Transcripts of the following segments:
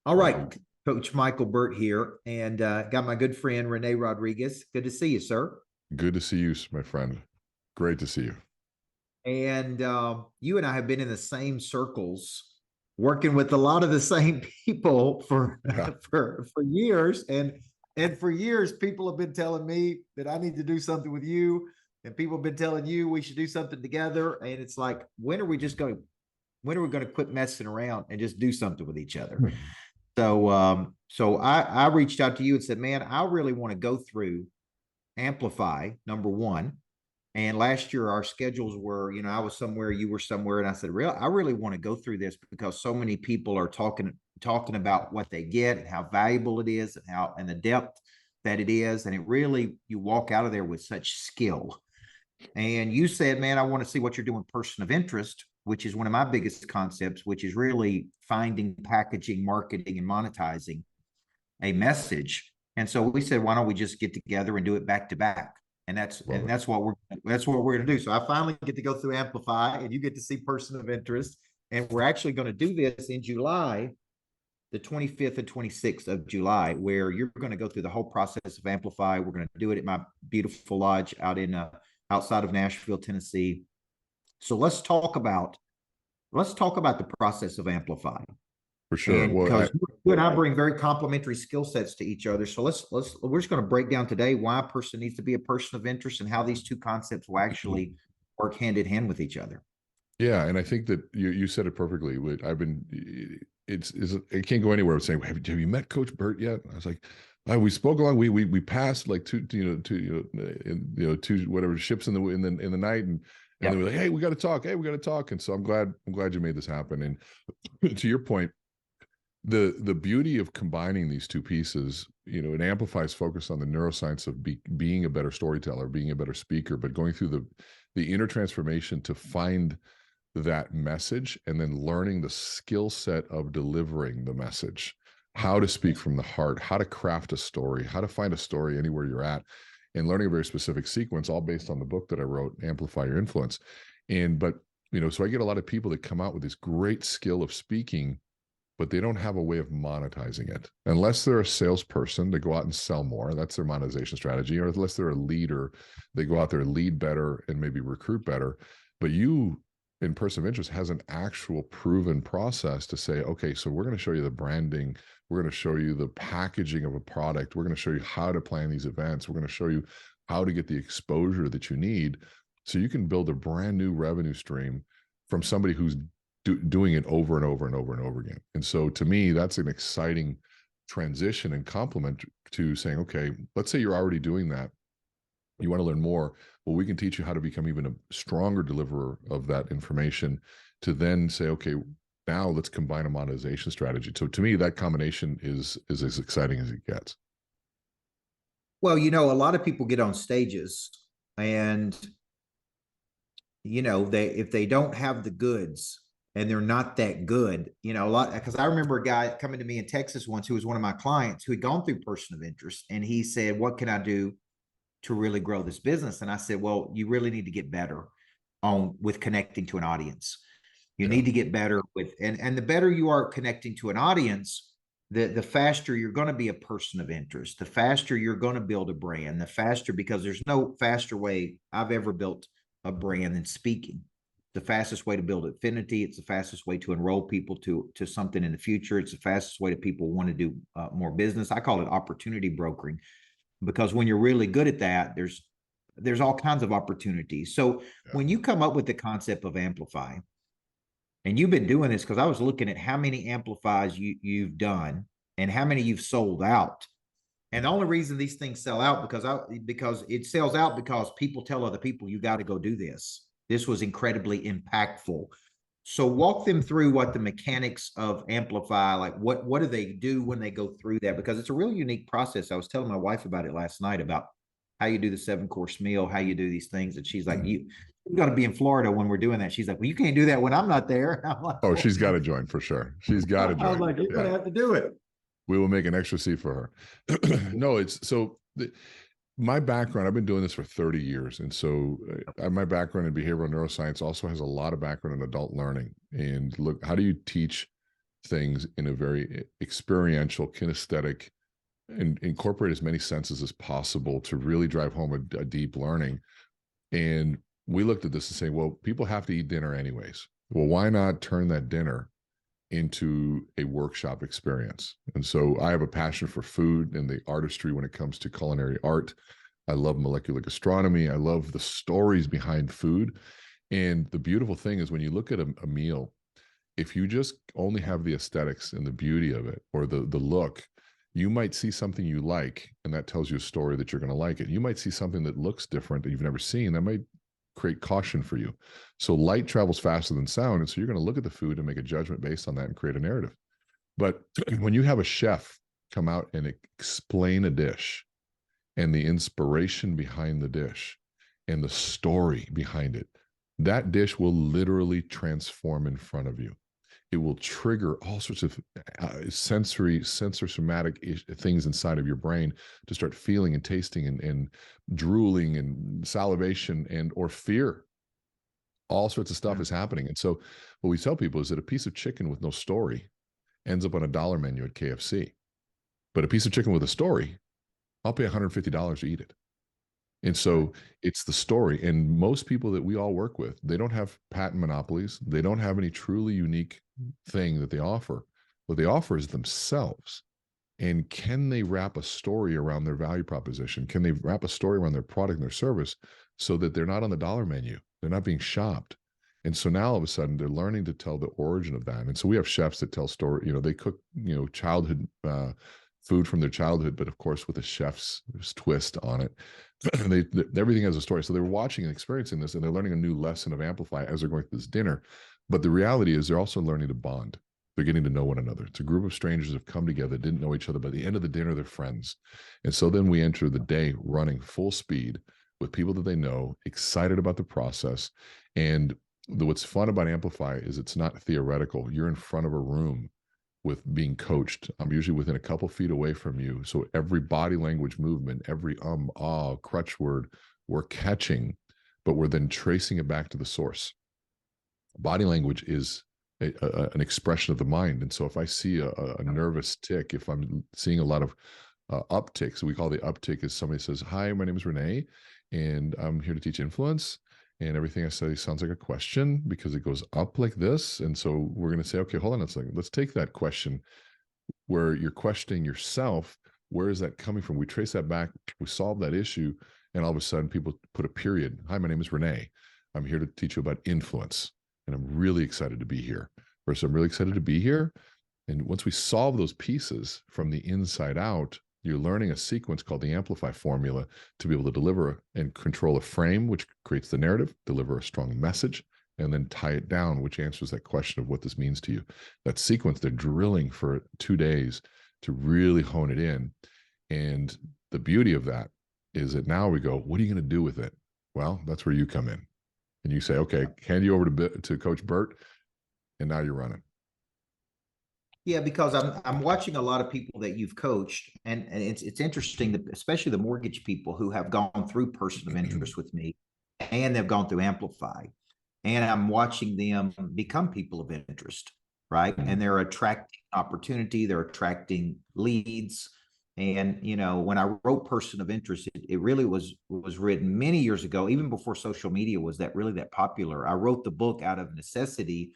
All right, Coach Micheal, Burt here, and got my good friend Rene Rodriguez. Good to see you, sir. Good to see you, my friend. Great to see you. And you and I have been in the same circles, working with a lot of the same people for Yeah. for years, and for years, people have been telling me that I need to do something with you, and people have been telling you we should do something together. And it's like, when are we just going? When are we going to quit messing around and just do something with each other? So I reached out to you and said, man, I really want to go through Amplify, number one. And last year our schedules were, I was somewhere, you were somewhere, and I said, I really want to go through this because so many people are talking about what they get and how valuable it is and the depth that it is. And it really, you walk out of there with such skill. And you said, man, I want to see what you're doing, person of interest, which is one of my biggest concepts, which is really finding, packaging, marketing, and monetizing a message. And so we said, why don't we just get together and do it back to back? And that's what we're going to do. So I finally get to go through Amplify, and you get to see person of interest. And we're actually going to do this in July, the 25th and 26th of July, where you're going to go through the whole process of Amplify. We're going to do it at my beautiful lodge out in outside of Nashville, Tennessee. So let's talk about the process of Amplify. For sure. And because you and I bring very complementary skill sets to each other. So we're just going to break down today why a person needs to be a person of interest and how these two concepts will actually work hand in hand with each other. Yeah, and I think that you said it perfectly. It can't go anywhere with saying, have you met Coach Burt yet? I was like, we spoke along. We passed like two whatever ships in the night, and then we're like, hey, we got to talk. Hey, we got to talk. And so I'm glad you made this happen. And to your point, the beauty of combining these two pieces, it amplifies focus on the neuroscience of being a better storyteller, being a better speaker, but going through the inner transformation to find that message and then learning the skill set of delivering the message, how to speak from the heart, how to craft a story, how to find a story anywhere you're at, and learning a very specific sequence, all based on the book that I wrote, Amplify Your Influence. So I get a lot of people that come out with this great skill of speaking, but they don't have a way of monetizing it. Unless they're a salesperson, they go out and sell more. That's their monetization strategy. Or unless they're a leader, they go out there and lead better and maybe recruit better. But you, in person of interest, has an actual proven process to say, okay, so we're going to show you the branding. We're going to show you the packaging of a product. We're going to show you how to plan these events. We're going to show you how to get the exposure that you need so you can build a brand new revenue stream from somebody who's doing it over and over and over and over again. And so to me, that's an exciting transition and complement to saying, okay, let's say you're already doing that. You want to learn more. Well, we can teach you how to become even a stronger deliverer of that information to then say, okay, now let's combine a monetization strategy. So to me, that combination is as exciting as it gets. Well, a lot of people get on stages and, if they don't have the goods, and they're not that good, a lot, because I remember a guy coming to me in Texas once who was one of my clients who had gone through person of interest. And he said, what can I do to really grow this business? And I said, well, you really need to get better with connecting to an audience. You need to get better with, and the better you are connecting to an audience, the faster you're going to be a person of interest, the faster you're going to build a brand, the faster, because there's no faster way I've ever built a brand than speaking. The fastest way to build affinity. It's the fastest way to enroll people to something in the future. It's the fastest way to people want to do more business. I call it opportunity brokering, because when you're really good at that, there's all kinds of opportunities. So when you come up with the concept of Amplify, and you've been doing this, because I was looking at how many Amplifies you've done and how many you've sold out. And the only reason these things sell out because it sells out because people tell other people, you got to go do this. This was incredibly impactful. So walk them through what the mechanics of Amplify, like what do they do when they go through that? Because it's a really unique process. I was telling my wife about it last night, about how you do the 7-course meal, how you do these things. And she's like, you got to be in Florida when we're doing that. She's like, well, you can't do that when I'm not there. I'm like, oh, she's got to join for sure. She's got to join. I was like, you're going to have to do it. We will make an extra seat for her. No, it's so my background, I've been doing this for 30 years. And so my background in behavioral neuroscience also has a lot of background in adult learning. And look, how do you teach things in a very experiential, kinesthetic, and incorporate as many senses as possible to really drive home a deep learning. And we looked at this and say, well, people have to eat dinner anyways. Well, why not turn that dinner into a workshop experience? And so I have a passion for food and the artistry when it comes to culinary art. I love molecular gastronomy. I love the stories behind food. And the beautiful thing is when you look at a meal, if you just only have the aesthetics and the beauty of it, or the look, you might see something you like, and that tells you a story that you're going to like it. You might see something that looks different that you've never seen, that might create caution for you. So light travels faster than sound, and so you're going to look at the food and make a judgment based on that and create a narrative. But when you have a chef come out and explain a dish and the inspiration behind the dish and the story behind it, that dish will literally transform in front of you. It will trigger all sorts of somatic things inside of your brain to start feeling and tasting and drooling and salivation and or fear. All sorts of stuff is happening. And so what we tell people is that a piece of chicken with no story ends up on a $1 menu at KFC. But a piece of chicken with a story, I'll pay $150 to eat it. And so it's the story. And most people that we all work with, they don't have patent monopolies. They don't have any truly unique thing that they offer. What they offer is themselves. And can they wrap a story around their value proposition? Can they wrap a story around their product and their service so that they're not on the $1 menu? They're not being shopped. And so now all of a sudden they're learning to tell the origin of that. And so we have chefs that tell story, they cook, childhood food from their childhood, but of course with a chef's twist on it. Everything has a story. So they're watching and experiencing this, and they're learning a new lesson of Amplify as they're going through this dinner. But the reality is they're also learning to bond. They're getting to know one another. It's a group of strangers that have come together, didn't know each other. By the end of the dinner, they're friends. And so then we enter the day running full speed with people that they know, excited about the process. And what's fun about Amplify is it's not theoretical. You're in front of a room with being coached. I'm usually within a couple feet away from you. So every body language movement, every crutch word, we're catching, but we're then tracing it back to the source. Body language is an expression of the mind. And so if I see a nervous tick, if I'm seeing a lot of upticks, we call the uptick is somebody says, hi, my name is Rene, and I'm here to teach influence. And everything I say sounds like a question because it goes up like this. And so we're going to say, okay, hold on a second. Let's take that question where you're questioning yourself. Where is that coming from? We trace that back. We solve that issue. And all of a sudden people put a period. Hi, my name is Rene. I'm here to teach you about influence. And I'm really excited to be here. First, I'm really excited to be here. And once we solve those pieces from the inside out, you're learning a sequence called the Amplify formula to be able to deliver and control a frame, which creates the narrative, deliver a strong message, and then tie it down, which answers that question of what this means to you. That sequence, they're drilling for 2 days to really hone it in. And the beauty of that is that now we go, what are you going to do with it? Well, that's where you come in. And you say, okay, hand you over to Coach Burt, and now you're running. Yeah, because I'm watching a lot of people that you've coached, and it's interesting that especially the mortgage people who have gone through person of interest with me, and they've gone through Amplify, and I'm watching them become people of interest, right? And they're attracting opportunity, they're attracting leads. And when I wrote person of interest, it really was written many years ago, even before social media was that popular. I wrote the book out of necessity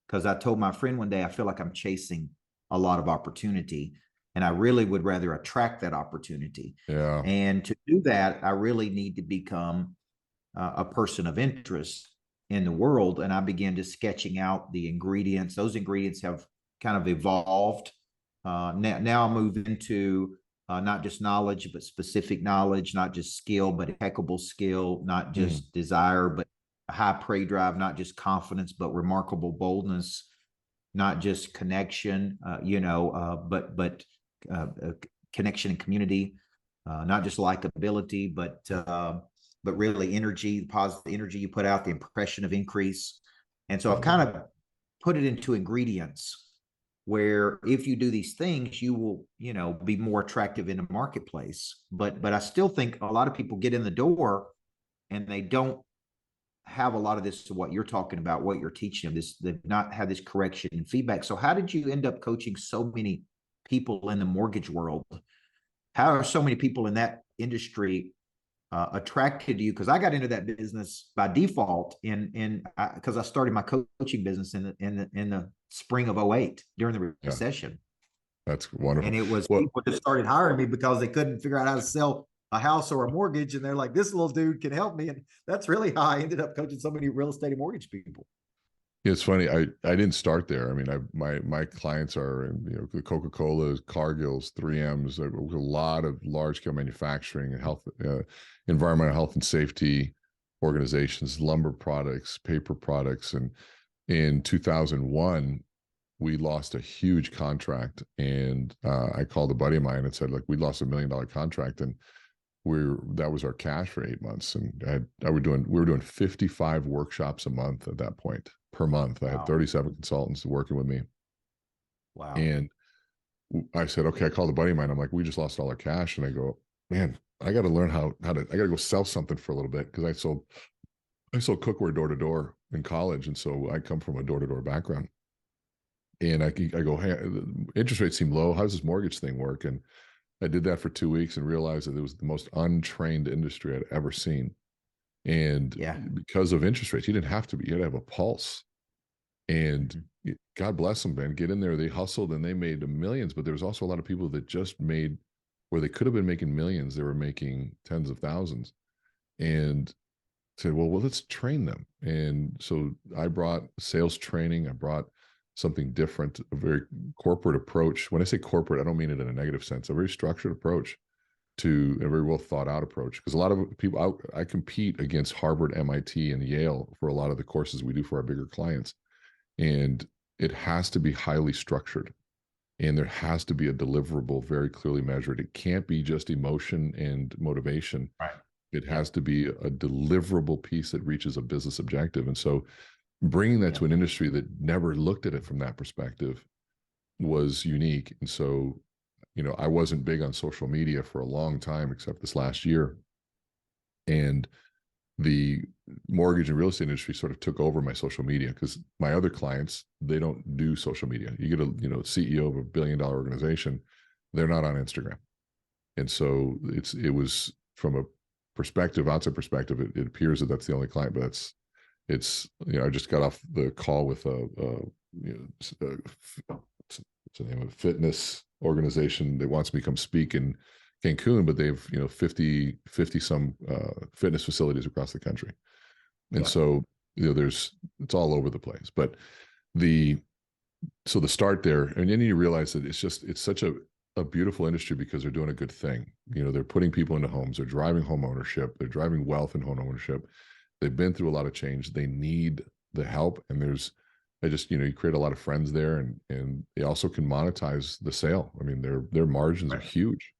because I told my friend one day, I feel like I'm chasing a lot of opportunity, and I really would rather attract that opportunity. Yeah. And to do that, I really need to become a person of interest in the world. And I began just sketching out the ingredients. Those ingredients have kind of evolved. Now I move into not just knowledge, but specific knowledge, not just skill, but impeccable skill, not just desire, but a high prey drive, not just confidence, but remarkable boldness, not just connection, but connection and community, not just likability, but really energy, the positive energy you put out, the impression of increase. And so I've kind of put it into ingredients where if you do these things, you will, be more attractive in the marketplace. But I still think a lot of people get in the door and they don't have a lot of this to what you're talking about, what you're teaching them. They've not had this correction and feedback. So how did you end up coaching so many people in the mortgage world? How are so many people in that industry attracted to you? Because I got into that business by default because I started my coaching business in the spring of '08 during the Yeah, recession. that's wonderful. And it was Well, people that started hiring me because they couldn't figure out how to sell a house or a mortgage. And they're like, this little dude can help me. And that's really how I ended up coaching so many real estate and mortgage people. it's funny. I didn't start there. I mean, my clients are, the Coca-Colas, Cargills, 3Ms, a lot of large scale manufacturing and health, environmental health and safety organizations, lumber products, paper products. And in 2001, we lost a huge contract, and I called a buddy of mine and said, like, we lost $1 million contract, and that was our cash for 8 months. And we were doing 55 workshops a month at that point, per month. I had 37 consultants working with me. Wow. And I said, okay, I called a buddy of mine. I'm like, we just lost all our cash. And I go, man, I got to learn how to, I got to go sell something for a little bit. Cause I sold cookware door to door in college. And so I come from a door to door background. And I go, hey, interest rates seem low. How does this mortgage thing work? And I did that for 2 weeks and realized that it was the most untrained industry I'd ever seen. And because of interest rates, you didn't have to be, you had to have a pulse. And God bless them, man. Get in there. They hustled and they made millions, but there was also a lot of people that just made where they could have been making millions. They were making tens of thousands, and said, well, let's train them. And so I brought sales training. I brought something different, a very corporate approach. When I say corporate, I don't mean it in a negative sense, a very structured approach to a very well thought out approach. Because a lot of people, I compete against Harvard, MIT, and Yale for a lot of the courses we do for our bigger clients. And it has to be highly structured, and there has to be a deliverable very clearly measured. It can't be just emotion and motivation. Right. It has to be a deliverable piece that reaches a business objective. And so bringing that to an industry that never looked at it from that perspective was unique. And so, I wasn't big on social media for a long time, except this last year. And the mortgage and real estate industry sort of took over my social media, because my other clients, they don't do social media. You get a CEO of $1 billion organization, they're not on Instagram. And so it was from a outside perspective, it appears that that's the only client, but I just got off the call with what's the name of a fitness organization that wants me to come speak in Cancun, but they've 50 some fitness facilities across the country. And so it's all over the place. But the start there, and then you realize that it's such a beautiful industry, because they're doing a good thing. They're putting people into homes, they're driving home ownership, they're driving wealth in home ownership. They've been through a lot of change. They need the help. And you create a lot of friends there, and they also can monetize the sale. I mean, their margins are huge.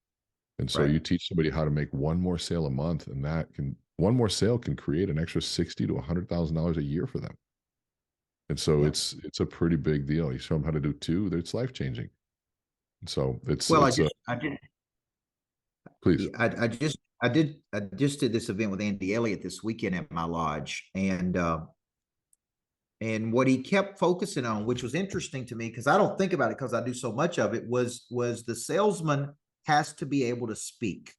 And so you teach somebody how to make one more sale a month, and one more sale can create an extra $60,000 to $100,000 a year for them. And so it's a pretty big deal. You show them how to do two, it's life-changing. So please. I just did this event with Andy Elliott this weekend at my lodge, and what he kept focusing on, which was interesting to me because I don't think about it because I do so much of it, was the salesman has to be able to speak.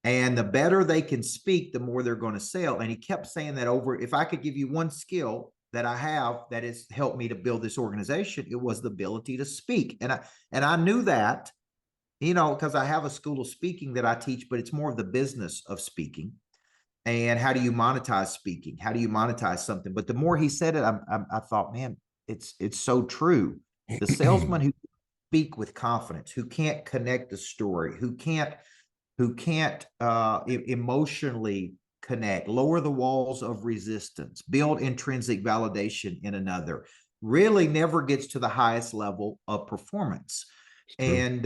And the better they can speak, the more they're going to sell. And he kept saying that if I could give you one skill that I have that has helped me to build this organization, it was the ability to speak. And I knew that, because I have a school of speaking that I teach, but it's more of the business of speaking. And how do you monetize speaking? How do you monetize something? But the more he said it, I thought, man, it's so true. The salesman who speak with confidence, who can't connect the story, who can't emotionally connect, lower the walls of resistance, build intrinsic validation in another, really never gets to the highest level of performance. And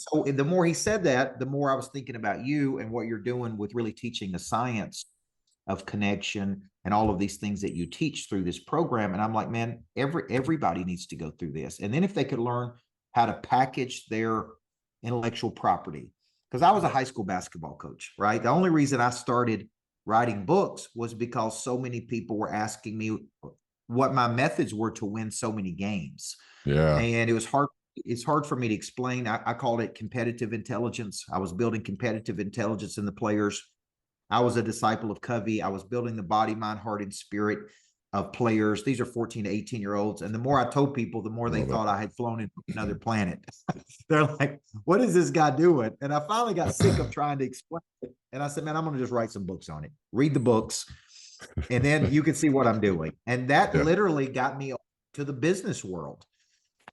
so the more he said that, the more I was thinking about you and what you're doing with really teaching the science of connection and all of these things that you teach through this program. And I'm like, man, everybody needs to go through this. And then if they could learn how to package their intellectual property, because I was a high school basketball coach, right? The only reason I started writing books was because so many people were asking me what my methods were to win so many games. Yeah. And it was hard. It's hard for me to explain. I called it competitive intelligence. I was building competitive intelligence in the players. I was a disciple of Covey. I was building the body, mind, heart, and spirit of players. These are 14 to 18-year-olds. And the more I told people, the more they Love it. thought I had flown into another planet. They're like, what is this guy doing? And I finally got sick of trying to explain it. And I said, man, I'm going to just write some books on it. Read the books, and then you can see what I'm doing. And that literally got me to the business world.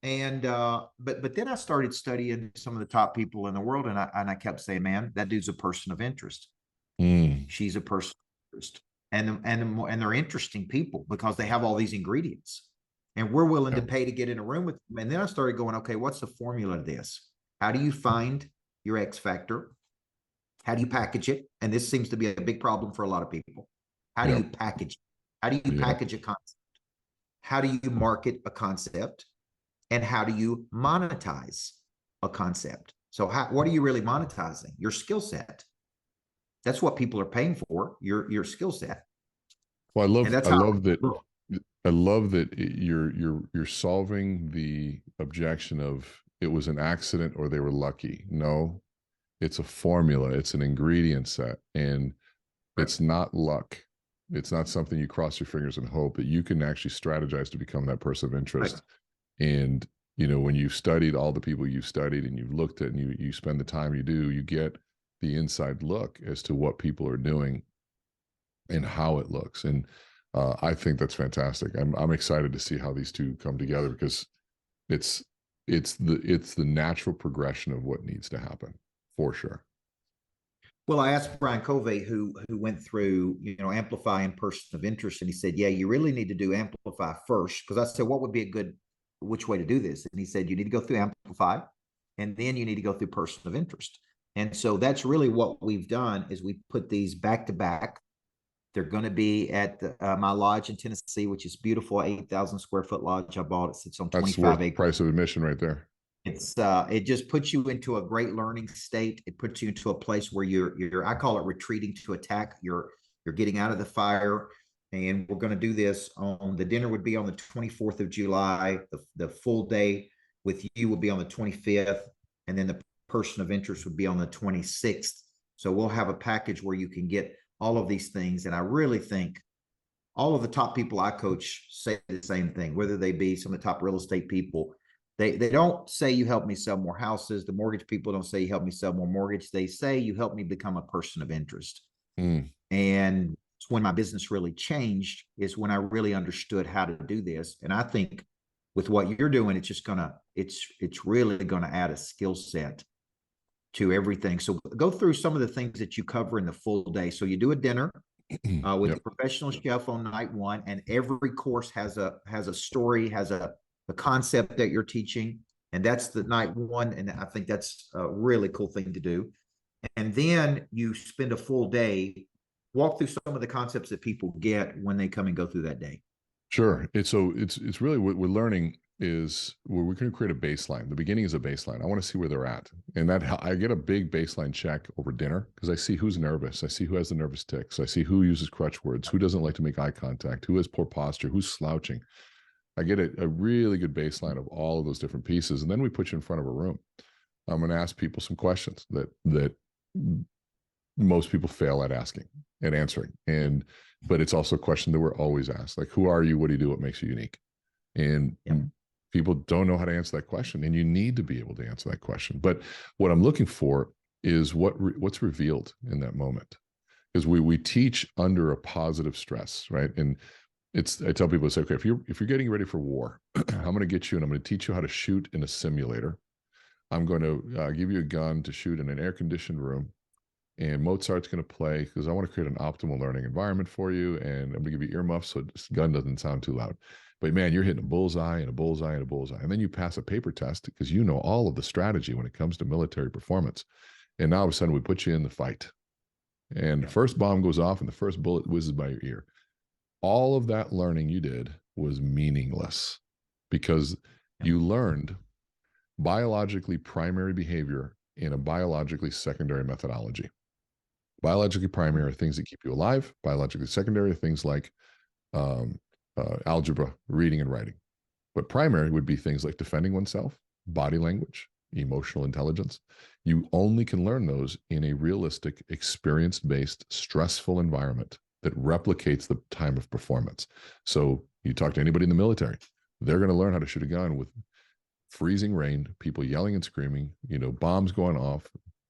And but then I started studying some of the top people in the world, and I kept saying, man, that dude's a person of interest. She's a person of interest. And they're interesting people because they have all these ingredients, and we're willing to pay to get in a room with them. And then I started going, okay, what's the formula to this? How do you find your X factor? How do you package it? And this seems to be a big problem for a lot of people. How do you package it? How do you package a concept? How do you market a concept? And how do you monetize a concept? So what are you really monetizing? Your skill set. That's what people are paying for, your skill set. Well, I love that you're solving the objection of it was an accident or they were lucky. No, it's a formula, it's an ingredient set, and it's not luck. It's not something you cross your fingers and hope that you can actually strategize to become that person of interest. And, you know, when you've studied all the people you've studied and you've looked at and you spend the time you do, you get the inside look as to what people are doing and how it looks. And I think that's fantastic. I'm excited to see how these two come together, because it's the natural progression of what needs to happen, for sure. Well, I asked Brian Covey, who went through, Amplify and Person of Interest, and he said, yeah, you really need to do Amplify first. Because I said, what would be a good, which way to do this? And he said, you need to go through Amplify, and then you need to go through Person of Interest. And so that's really what we've done, is we put these back to back. They're going to be at my lodge in Tennessee, which is beautiful, 8,000 square foot lodge I bought. It sits on 25 acres. Price of admission right there. It just puts you into a great learning state. It puts you into a place where you're I call it retreating to attack. You're getting out of the fire. And we're going to do this on, the dinner would be on the 24th of July. The full day with you will be on the 25th. And then the Person of Interest would be on the 26th. So we'll have a package where you can get all of these things. And I really think all of the top people I coach say the same thing, whether they be some of the top real estate people. They don't say you help me sell more houses. The mortgage people don't say you help me sell more mortgage. They say you help me become a person of interest. And it's when my business really changed, is when I really understood how to do this. And I think with what you're doing, it's really gonna add a skill set to everything. So go through some of the things that you cover in the full day. So you do a dinner with a professional chef on night one, and every course has a story, has a concept that you're teaching, and that's the night one. And I think that's a really cool thing to do. And then you spend a full day, walk through some of the concepts that people get when they come and go through that day. Sure. It's really what we're learning is we're going to create a baseline. The beginning is a baseline. I want to see where they're at. And that I get a big baseline check over dinner, because I see who's nervous. I see who has the nervous tics. I see who uses crutch words, who doesn't like to make eye contact, who has poor posture, who's slouching. I get a really good baseline of all of those different pieces. And then we put you in front of a room. I'm going to ask people some questions that most people fail at asking and answering. But it's also a question that we're always asked, like, who are you? What do you do? What makes you unique? And people don't know how to answer that question. And you need to be able to answer that question. But what I'm looking for is what's revealed in that moment. Because we teach under a positive stress, right? And I tell people, say, okay, if you're getting ready for war, I'm going to get you, and I'm going to teach you how to shoot in a simulator. I'm going to give you a gun to shoot in an air-conditioned room, and Mozart's going to play, because I want to create an optimal learning environment for you, and I'm going to give you earmuffs so this gun doesn't sound too loud. But man, you're hitting a bullseye and a bullseye and a bullseye, and then you pass a paper test because you know all of the strategy when it comes to military performance. And now all of a sudden we put you in the fight, and the first bomb goes off and the first bullet whizzes by your ear. All of that learning you did was meaningless, because you learned biologically primary behavior in a biologically secondary methodology. Biologically primary are things that keep you alive. Biologically secondary are things like algebra, reading and writing. But primary would be things like defending oneself, body language, emotional intelligence. You only can learn those in a realistic, experience-based, stressful environment that replicates the time of performance. So you talk to anybody in the military, they're going to learn how to shoot a gun with freezing rain, people yelling and screaming, bombs going off,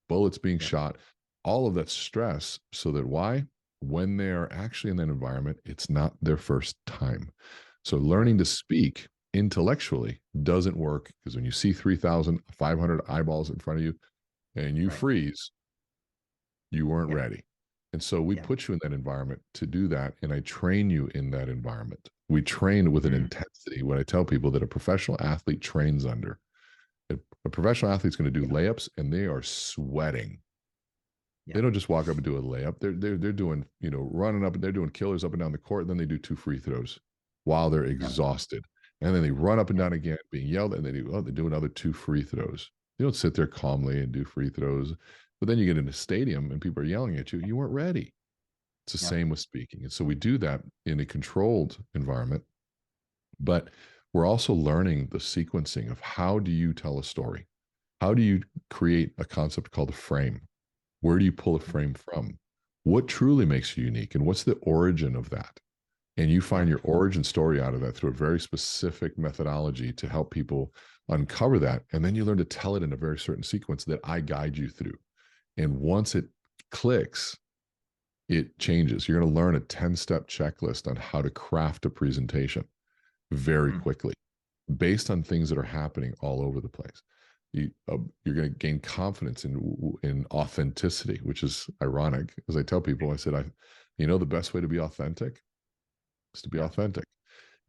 bullets being shot, all of that stress, so that when they are actually in that environment, it's not their first time. So learning to speak intellectually doesn't work, because when you see 3,500 eyeballs in front of you and you freeze, you weren't ready. And so we put you in that environment to do that. And I train you in that environment. We train with an intensity. When I tell people that a professional athlete trains under, a professional athlete's going to do layups and they are sweating. They don't just walk up and do a layup. They're doing, running up, and they're doing killers up and down the court. And then they do 2 free throws while they're exhausted. And then they run up and down again, being yelled at, and they do another 2 free throws. You don't sit there calmly and do free throws. But then you get in a stadium and people are yelling at you. You weren't ready. It's the same with speaking. And so we do that in a controlled environment. But we're also learning the sequencing of how do you tell a story? How do you create a concept called a frame? Where do you pull a frame from? What truly makes you unique? And what's the origin of that? And you find your origin story out of that through a very specific methodology to help people uncover that. And then you learn to tell it in a very certain sequence that I guide you through. And once it clicks, it changes. You're going to learn a 10-step checklist on how to craft a presentation very quickly based on things that are happening all over the place. You're going to gain confidence in authenticity, which is ironic. As I tell people, I said, the best way to be authentic is to be authentic.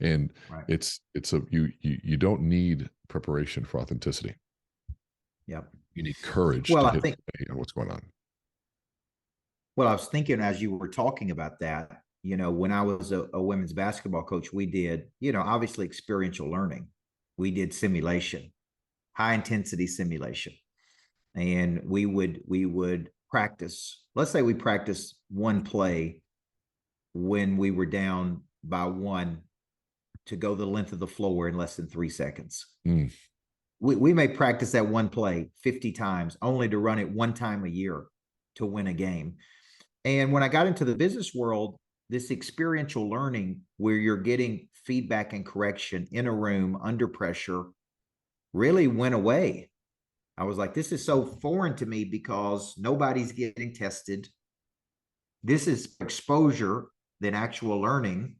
And you don't need preparation for authenticity. You need courage to hit on what's going on. Well, I was thinking as you were talking about that, when I was a women's basketball coach, we did, obviously experiential learning. We did simulation, high intensity simulation. And we would practice. Let's say we practiced one play when we were down by 1 to go the length of the floor in less than 3 seconds. We may practice that one play 50 times only to run it one time a year to win a game. And when I got into the business world, this experiential learning where you're getting feedback and correction in a room under pressure really went away. I was like, this is so foreign to me because nobody's getting tested. This is exposure than actual learning.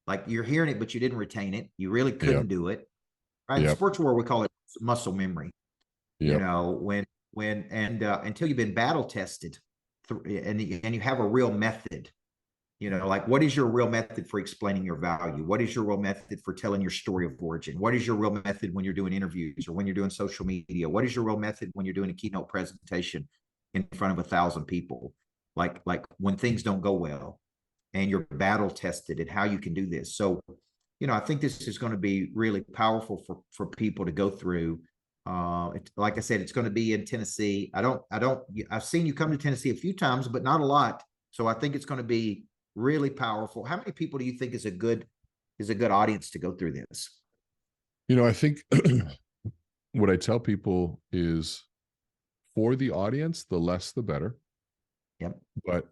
Like you're hearing it, but you didn't retain it. You really couldn't do it. Right? In the sports world, we call it muscle memory. Until you've been battle tested and you have a real method, like what is your real method for explaining your value? What is your real method for telling your story of origin? What is your real method when you're doing interviews or when you're doing social media? What is your real method when you're doing a keynote presentation in front of 1,000 people? Like when things don't go well and you're battle tested and how you can do this. So, I think this is going to be really powerful for people to go through. Like I said, it's going to be in Tennessee. I've seen you come to Tennessee a few times, but not a lot. So I think it's going to be really powerful. How many people do you think is a good audience to go through this? I think what I tell people is for the audience, the less, the better. But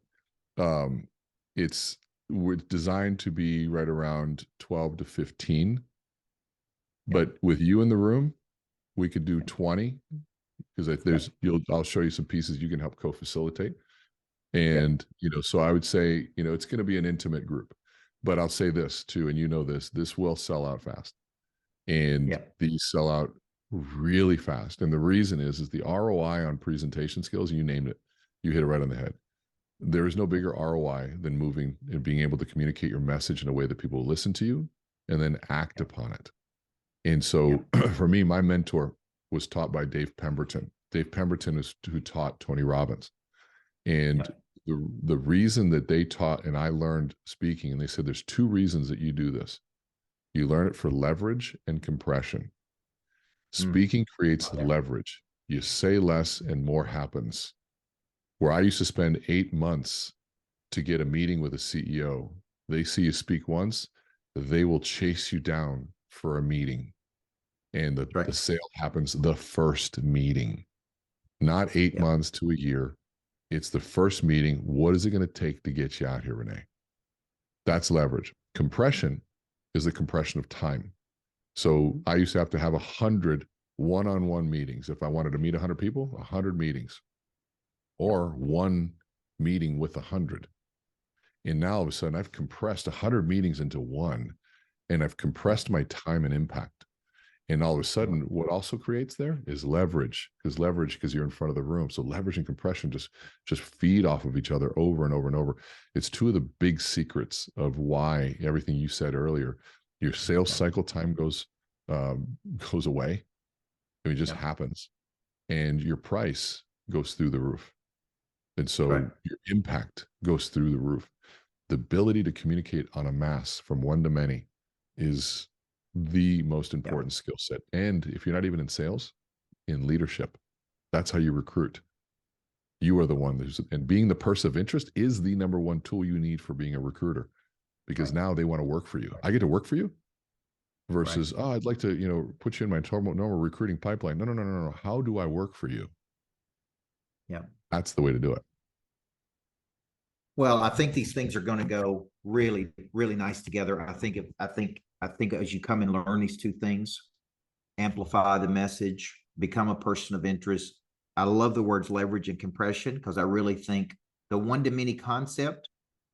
we're designed to be right around 12 to 15. But with you in the room, we could do 20 because I'll show you some pieces you can help co-facilitate. And, so I would say, it's going to be an intimate group, but I'll say this too. And this will sell out fast, and these sell out really fast. And the reason is the ROI on presentation skills, you named it, you hit it right on the head. There is no bigger ROI than moving and being able to communicate your message in a way that people will listen to you and then act upon it. And so for me, my mentor was taught by Dave Pemberton. Dave Pemberton is who taught Tony Robbins. And the reason that they taught and I learned speaking, and they said there's 2 reasons that you do this. You learn it for leverage and compression. Speaking creates leverage. You say less and more happens. where I used to spend 8 months to get a meeting with a CEO. They see you speak once, they will chase you down for a meeting. And Right. the sale happens the first meeting, not 8 months to a year. It's the first meeting. What is it going to take to get you out here, Rene? That's leverage. Compression is the compression of time. So I used to have to have 100 one-on-one meetings. If I wanted to meet 100 people, 100 meetings, or one meeting with 100. And now all of a sudden I've compressed 100 meetings into one, and I've compressed my time and impact. And all of a sudden, what also creates there is leverage, because you're in front of the room. So leverage and compression just feed off of each other over and over and over. It's two of the big secrets of why everything you said earlier, your sales cycle time goes away. I mean, it just happens, and your price goes through the roof, and so your impact goes through the roof. The ability to communicate on a mass from one to many is the most important skill set. And if you're not even in sales, in leadership, that's how you recruit. You are the one and being the person of interest is the number one tool you need for being a recruiter, because now they want to work for you. I get to work for you versus, oh, I'd like to, put you in my normal recruiting pipeline. No. How do I work for you? Yeah. That's the way to do it. Well, I think these things are going to go really, really nice together. I think as you come and learn these two things, amplify the message, become a person of interest. I love the words leverage and compression, because I really think the one-to-many concept,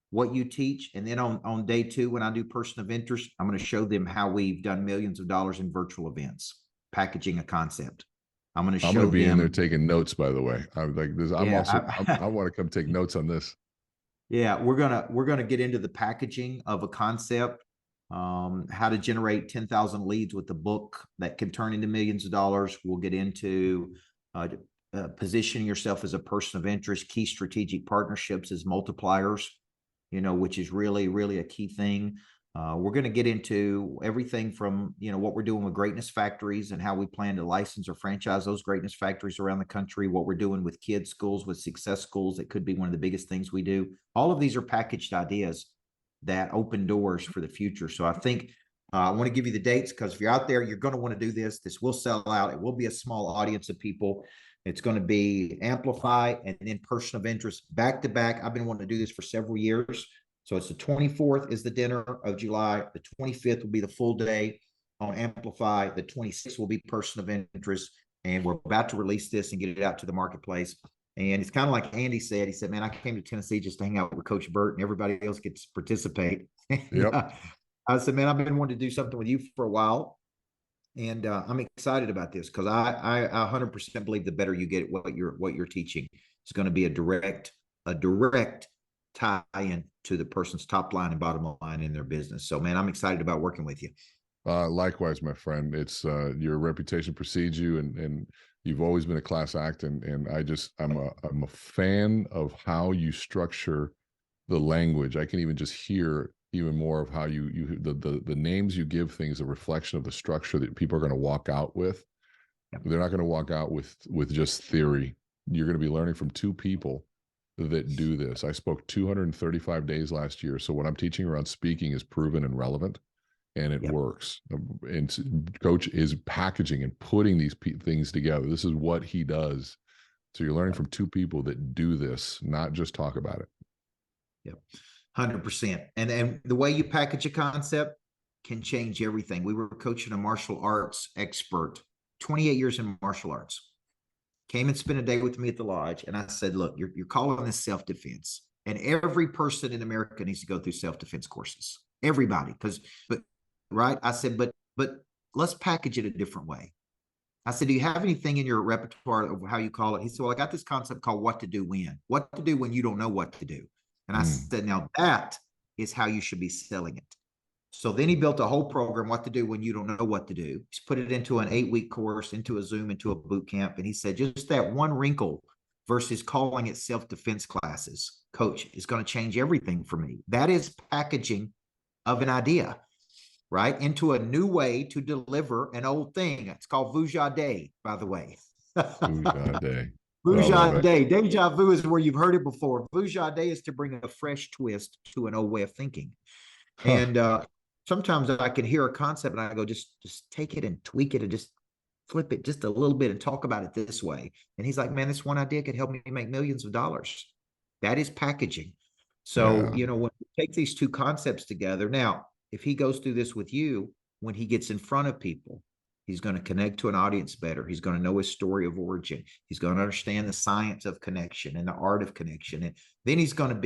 what you teach, and then on day 2, when I do person of interest, I'm going to show them how we've done millions of dollars in virtual events, packaging a concept. I'm going to show them. I'm going to be in there taking notes, by the way. I'm like this. I want to come take notes on this. Yeah, we're gonna get into the packaging of a concept, how to generate 10,000 leads with the book that can turn into millions of dollars. We'll get into positioning yourself as a person of interest, key strategic partnerships as multipliers, which is really, really a key thing. We're going to get into everything from, what we're doing with greatness factories and how we plan to license or franchise those greatness factories around the country, what we're doing with kids schools, with success schools. That could be one of the biggest things we do. All of these are packaged ideas that open doors for the future. So I think I want to give you the dates, because if you're out there, you're going to want to do this. This will sell out. It will be a small audience of people. It's going to be Amplify and then person of interest back to back. I've been wanting to do this for several years. So it's the 24th is the dinner of July. The 25th will be the full day on Amplify. The 26th will be person of interest. And we're about to release this and get it out to the marketplace. And it's kind of like Andy said. He said, man, I came to Tennessee just to hang out with Coach Burt, and everybody else gets to participate. Yep. I said, man, I've been wanting to do something with you for a while. And I'm excited about this, because I 100% believe the better you get what you're teaching, is going to be a direct tie-in to the person's top line and bottom line in their business. So, man, I'm excited about working with you. Likewise, my friend. It's your reputation precedes you, and you've always been a class act. And I'm a fan of how you structure the language. I can even just hear even more of how the names you give things, a reflection of the structure that people are going to walk out with. They're not going to walk out with just theory. You're going to be learning from two people that do this. I spoke 235 days last year. So what I'm teaching around speaking is proven and relevant, and it works. And Coach is packaging and putting these things together. This is what he does. So you're learning from two people that do this, not just talk about it. Yep. 100%. And the way you package a concept can change everything. We were coaching a martial arts expert, 28 years in martial arts. Came and spent a day with me at the lodge. And I said, look, you're calling this self-defense. And every person in America needs to go through self-defense courses. Everybody. I said, but let's package it a different way. I said, do you have anything in your repertoire of how you call it? He said, well, I got this concept called what to do when you don't know what to do. And I said, now that is how you should be selling it. So then he built a whole program, what to do when you don't know what to do. He's put it into an 8-week course, into a Zoom, into a boot camp. And he said, just that one wrinkle versus calling it self-defense classes, Coach, is going to change everything for me. That is packaging of an idea, right? Into a new way to deliver an old thing. It's called Vujade, by the way. Vujade. Vuja day. Deja vu is where you've heard it before. Vuja day is to bring a fresh twist to an old way of thinking. And sometimes I can hear a concept and I go, just take it and tweak it and just flip it just a little bit and talk about it this way. And he's like, man, this one idea could help me make millions of dollars. That is packaging. So, when you take these two concepts together, now, if he goes through this with you, when he gets in front of people, he's going to connect to an audience better. He's going to know his story of origin. He's going to understand the science of connection and the art of connection. And then he's going to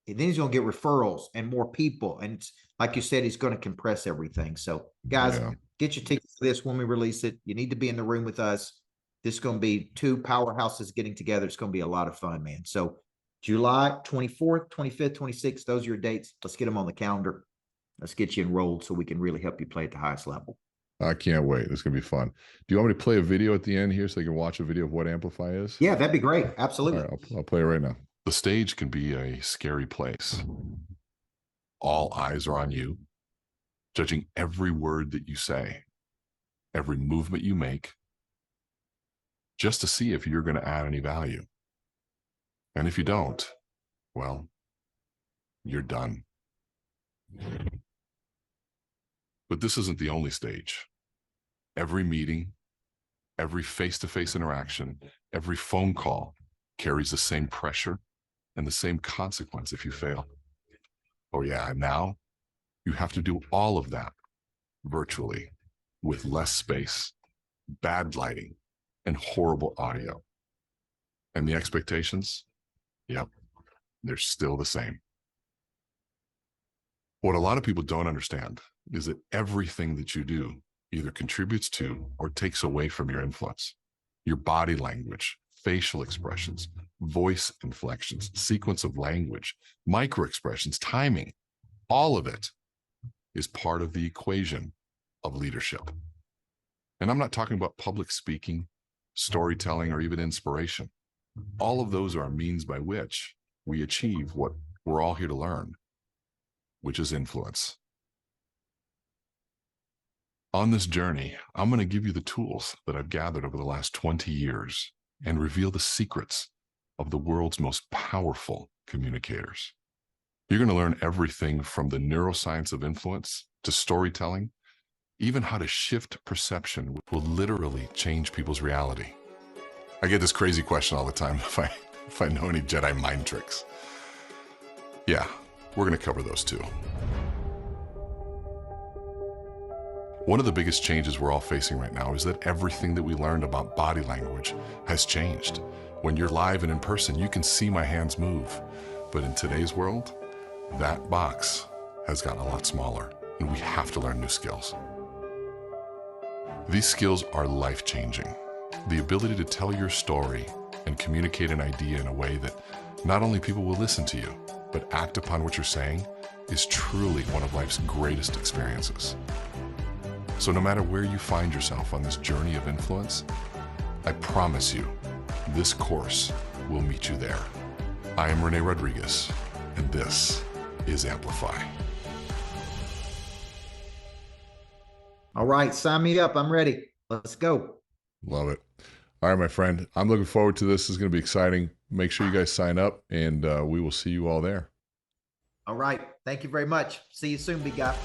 get referrals and more people. And it's, like you said, he's going to compress everything. So guys, get your tickets for this when we release it. You need to be in the room with us. This is going to be two powerhouses getting together. It's going to be a lot of fun, man. So July 24th, 25th, 26th, those are your dates. Let's get them on the calendar. Let's get you enrolled so we can really help you play at the highest level. I can't wait. It's going to be fun. Do you want me to play a video at the end here so you can watch a video of what Amplify is? Yeah, that'd be great. Absolutely. All right, I'll play it right now. The stage can be a scary place. All eyes are on you, judging every word that you say, every movement you make, just to see if you're going to add any value. And if you don't, well, you're done. But this isn't the only stage. Every meeting, every face-to-face interaction, every phone call carries the same pressure and the same consequence if you fail. Oh yeah, and now you have to do all of that virtually with less space, bad lighting, and horrible audio. And the expectations? Yep, they're still the same. What a lot of people don't understand is that everything that you do either contributes to or takes away from your influence. Your body language, facial expressions, voice inflections, sequence of language, micro expressions, timing, all of it is part of the equation of leadership. And I'm not talking about public speaking, storytelling, or even inspiration. All of those are a means by which we achieve what we're all here to learn, which is influence. On this journey, I'm going to give you the tools that I've gathered over the last 20 years and reveal the secrets of the world's most powerful communicators. You're going to learn everything from the neuroscience of influence to storytelling, even how to shift perception will literally change people's reality. I get this crazy question all the time if I know any Jedi mind tricks. Yeah, we're going to cover those too. One of the biggest changes we're all facing right now is that everything that we learned about body language has changed. When you're live and in person, you can see my hands move. But in today's world, that box has gotten a lot smaller, and we have to learn new skills. These skills are life-changing. The ability to tell your story and communicate an idea in a way that not only people will listen to you, but act upon what you're saying is truly one of life's greatest experiences. So no matter where you find yourself on this journey of influence, I promise you, this course will meet you there. I am Rene Rodriguez, and this is Amplify. All right, sign me up. I'm ready. Let's go. Love it. All right, my friend. I'm looking forward to this. This is going to be exciting. Make sure you guys sign up, and we will see you all there. All right. Thank you very much. See you soon, big guy.